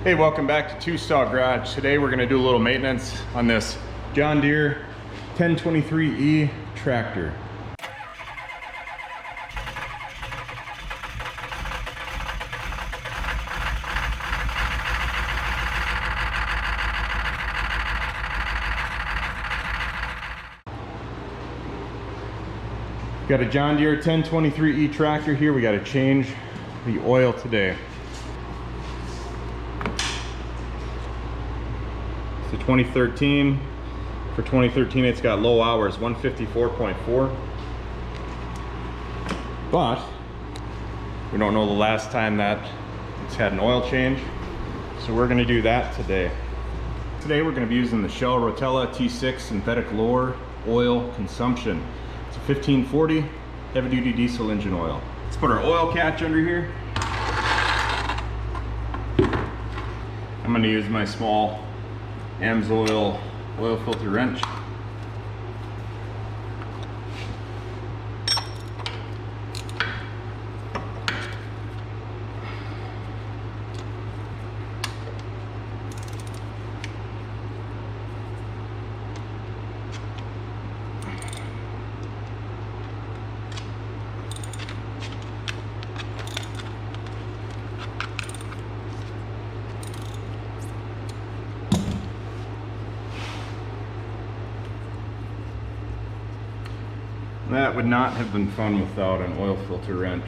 Hey, welcome back to Two Stall Garage. Today we're going to do a little maintenance on this John Deere 1023E tractor. Got a John Deere 1023E tractor here. We got to change the oil today. It's a 2013. For 2013 it's got low hours, 154.4. But we don't know the last time that it's had an oil change. So we're going to do that today. Today we're going to be using the Shell Rotella T6 synthetic lower oil consumption. It's a 1540 heavy duty diesel engine oil. Let's put our oil catch under here. I'm going to use my small AMSOIL oil filter wrench. That would not have been fun without an oil filter wrench.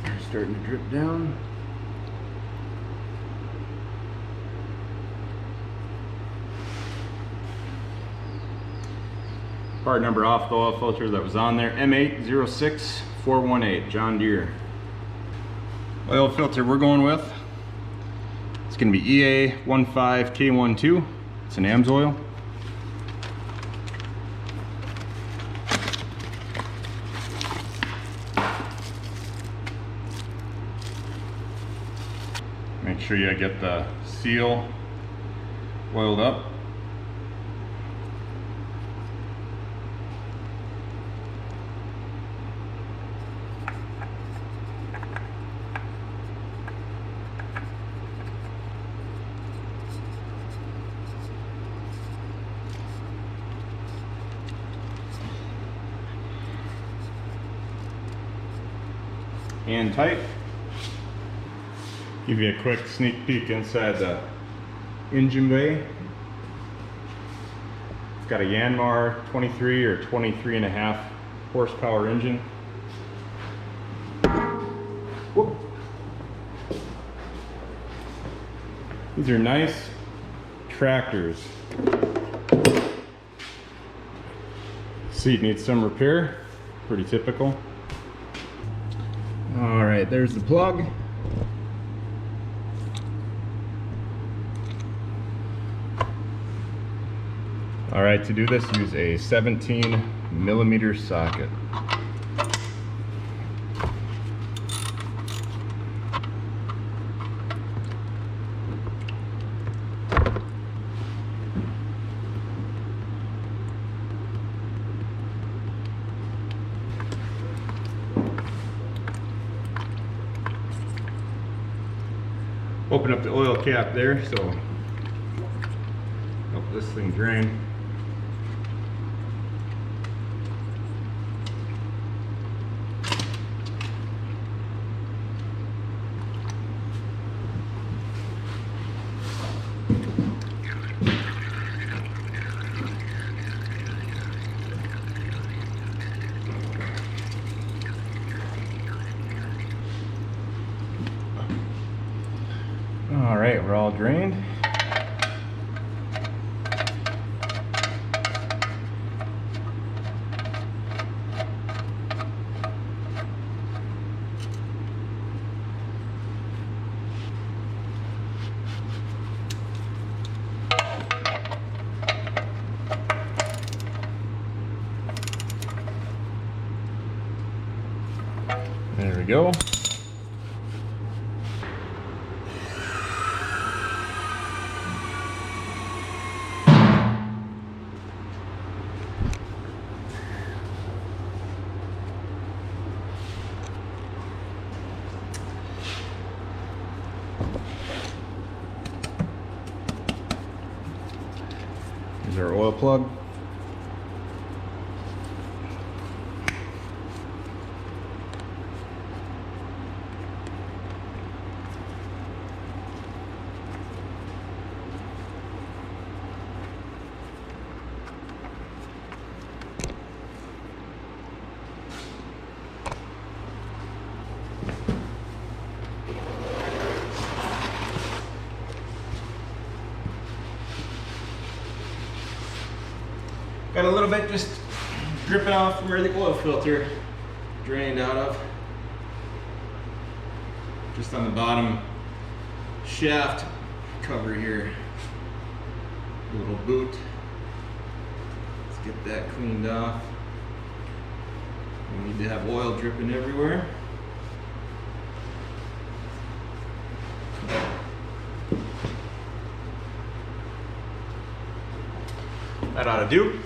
It's starting to drip down. Part number off the oil filter that was on there, M806418, John Deere. Oil filter we're going with, it's going to be EA15K12. It's an AMSOIL. Make sure you get the seal oiled up. And tight. Give you a quick sneak peek inside the engine bay. It's got a Yanmar 23 or 23.5 horsepower engine. Whoop. These are nice tractors. Seat needs some repair, pretty typical. All right, there's the plug. All right, to do this, use a 17mm socket. Open up the oil cap there, so help this thing drain. All right, we're all drained. There we go. There's our oil plug. Got a little bit just dripping off from where the oil filter drained out of. Just on the bottom shaft cover here. A little boot. Let's get that cleaned off. We need to have oil dripping everywhere. That ought to do.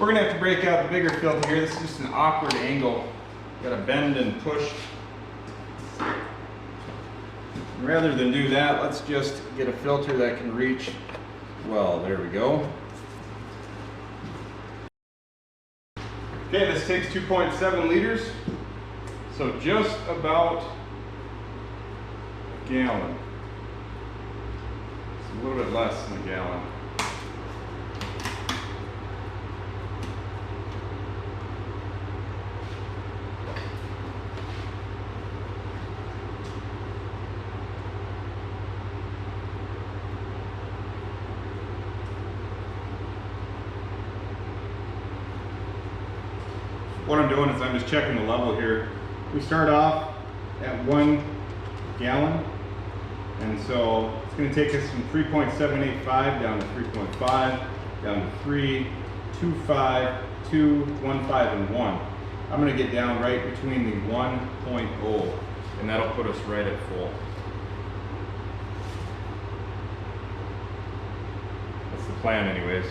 We're gonna have to break out the bigger filter here. This is just an awkward angle. Gotta bend and push. Rather than do that, let's just get a filter that can reach, well, there we go. Okay, this takes 2.7 liters. So just about a gallon. It's a little bit less than a gallon. What I'm doing is I'm just checking the level here. We start off at 1 gallon, and so it's going to take us from 3.785 down to 3.5, down to 3, 2.5, 2, 1.5, and 1. I'm going to get down right between the 1.0, and that'll put us right at full. That's the plan anyways.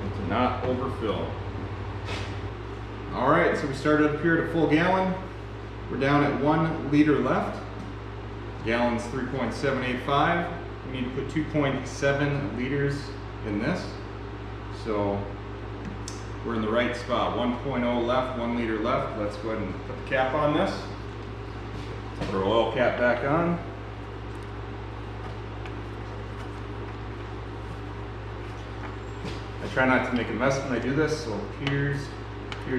And to not overfill. All right, so we started up here at a full gallon. We're down at 1 liter left. Gallon's 3.785. We need to put 2.7 liters in this. So we're in the right spot. 1.0 left, 1 liter left. Let's go ahead and put the cap on this. Put our oil cap back on. I try not to make a mess when I do this, so it appears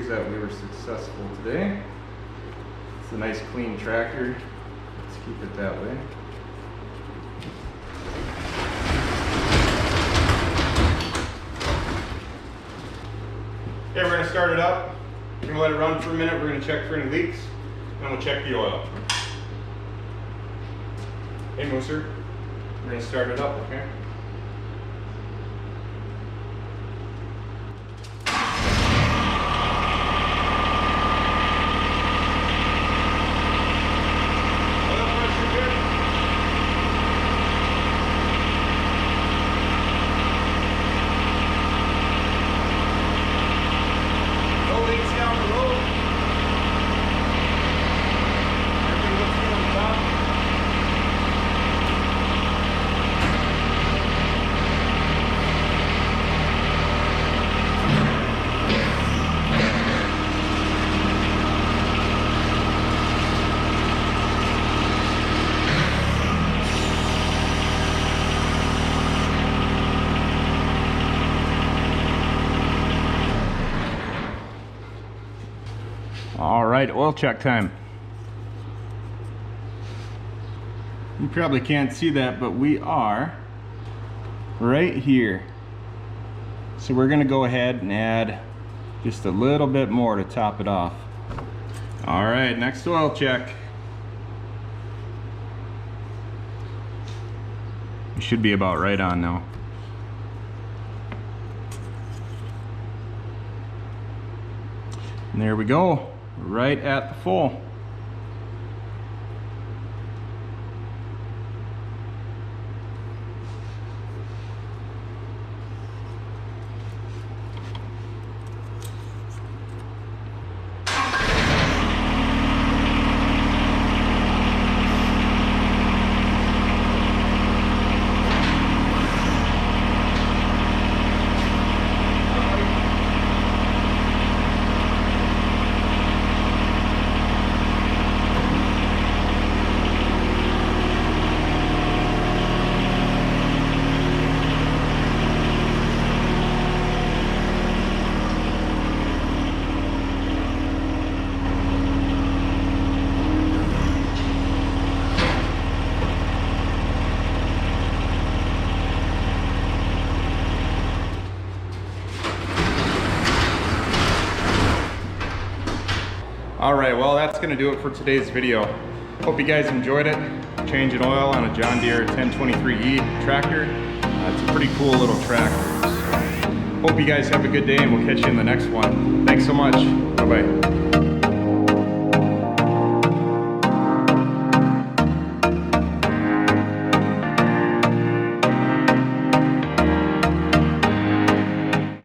that we were successful today. It's a nice clean tractor. Let's keep it that way. Okay, we're going to start it up. We're going to let it run for a minute. We're going to check for any leaks, and then we'll check the oil. Hey, Mooser, we're going to start it up, okay? All right, oil check time. You probably can't see that, but we are right here. So we're gonna go ahead and add just a little bit more to top it off. All right, next oil check. You should be about right on now. And there we go. Right at the full. All right, well, that's gonna do it for today's video. Hope you guys enjoyed it. Changing oil on a John Deere 1023E tractor. It's a pretty cool little tractor. So, hope you guys have a good day, and we'll catch you in the next one. Thanks so much. Bye-bye.